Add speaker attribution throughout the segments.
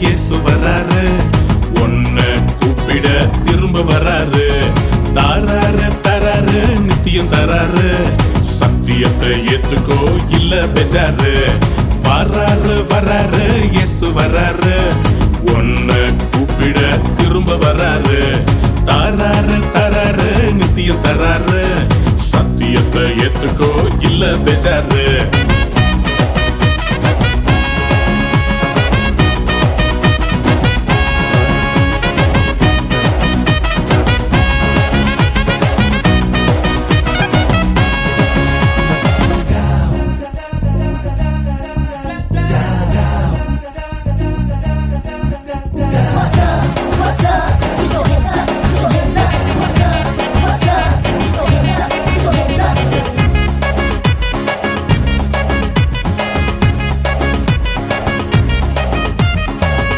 Speaker 1: இயேசு வராரு, உன்னை கூப்பிட திரும்ப வராரு. தாராரு தராரு நித்தியம் தராரு, சத்தியத்தை ஏத்துக்கோ இல்ல பெஜாரு. வராரு வராரு இயேசு வராரு, உன்னை கூப்பிட திரும்ப வராரு. தாராரு தராரு நித்தியம் தராரு, சத்தியத்தை ஏத்துக்கோ இல்ல பெஜாரு.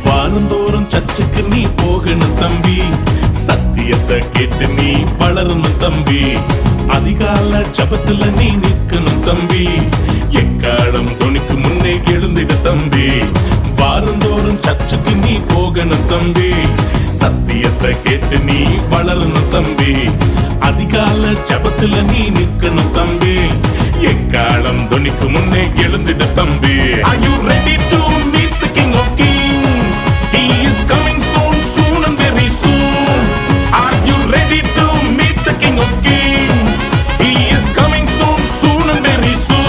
Speaker 1: வாரந்தோறும் சர்ச்சுக்கு நீ போகணும் தம்பி, சத்தியத்தை கேட்டு நீ வளரணும் தம்பி. அதிகால ஜபத்துல நீ நிற்கணும் தம்பி, எக்காலம் துணிக்கு முன்னே எழுந்திட தம்பி. வாரந்தோறும் சர்ச்சுக்கு நீ போகணும் தம்பி, சத்தியத்தை கேட்டு நீ வளரணும் தம்பி. அதிகால ஜபத்துல நீ நிற்கணும் தம்பி, எக்காலம் துணிக்கு முன்னே எழுந்திட தம்பி. Are you ready to meet the King of Kings? He is coming soon, soon and very soon. Are you ready to meet the King of Kings? He is coming soon, soon and very soon.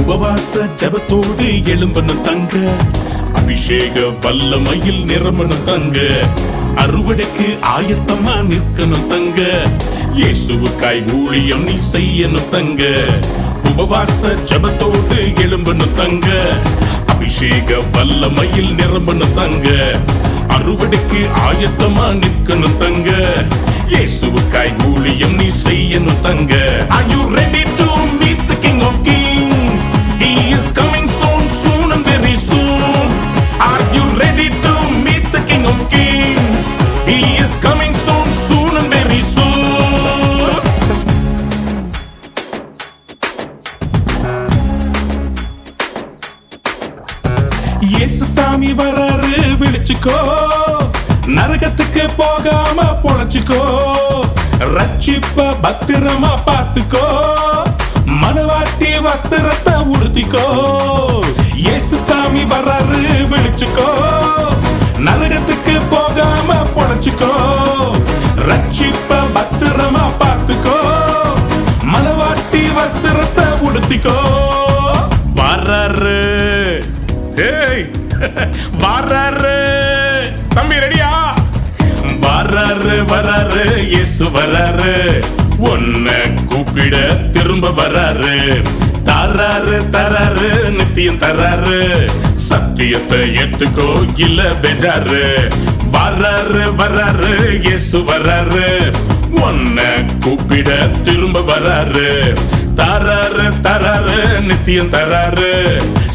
Speaker 1: உபவாச ஜபத்தோடு எழும்பணும் தங்க, அபிஷேக வல்லமையில் நிரம்பணும் தங்க. அறுவடைக்கு ஆயத்தமா நிற்கணும் தங்க, இயேசுவுக்காய் ஊழியம் நீ செய்யணும் தங்க. உபவாச ஜபத்தோடு எழும்பணும் தங்க, அபிஷேக வல்லமையில் நிரம்பணும் தங்க. அறுவடைக்கு ஆயத்தமா நிற்கணும் தங்க, இயேசுவுக்காய் ஊழியம் நீ செய்யணும் தங்க. Are you ready to meet the King of Kings? He is coming soon, soon and very soon. Are you ready to meet the King of Kings? He is coming soon, soon and very soon. இயேசு சாமி வராரு, விழிச்சுக்கோ, நரகத்துக்கு போகாம பொழைச்சுக்கோ. ரட்சிப்ப பத்திரமா பார்த்துக்கோ, மனவாட்டி வஸ்திரத்தை உடுத்திக்கோ. இயேசு சாமி வராரு, விழிச்சுக்கோ, நரகத்துக்கு போகாம பொழைச்சுக்கோ. ரட்சிப்ப பத்திரமா பார்த்துக்கோ, மனவாட்டி வஸ்திரத்தை உடுத்திக்கோ. வராரு, ஏய் வராரு தம்பி, ரெடியா? வராரு வராரு இயேசு வராரு, உன்னை கூப்பிட திரும்ப வராரு. தாராரு தராரு நித்தியம் தராரு, சத்தியத்தை ஏத்துக்கோ இல்ல பெஜாரு. வராரு வராரு இயேசு வராரு, உன்னை கூப்பிட திரும்ப வராரு. தாராரு தராரு நித்தியம் தராரு,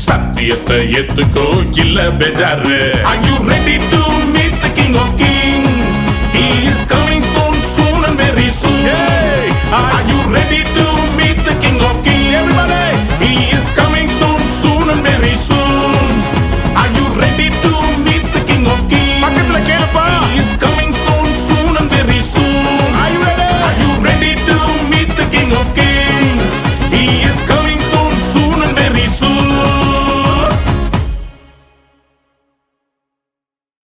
Speaker 1: சத்தியத்தை ஏத்துக்கோ இல்ல பெஜாரு. Are you ready to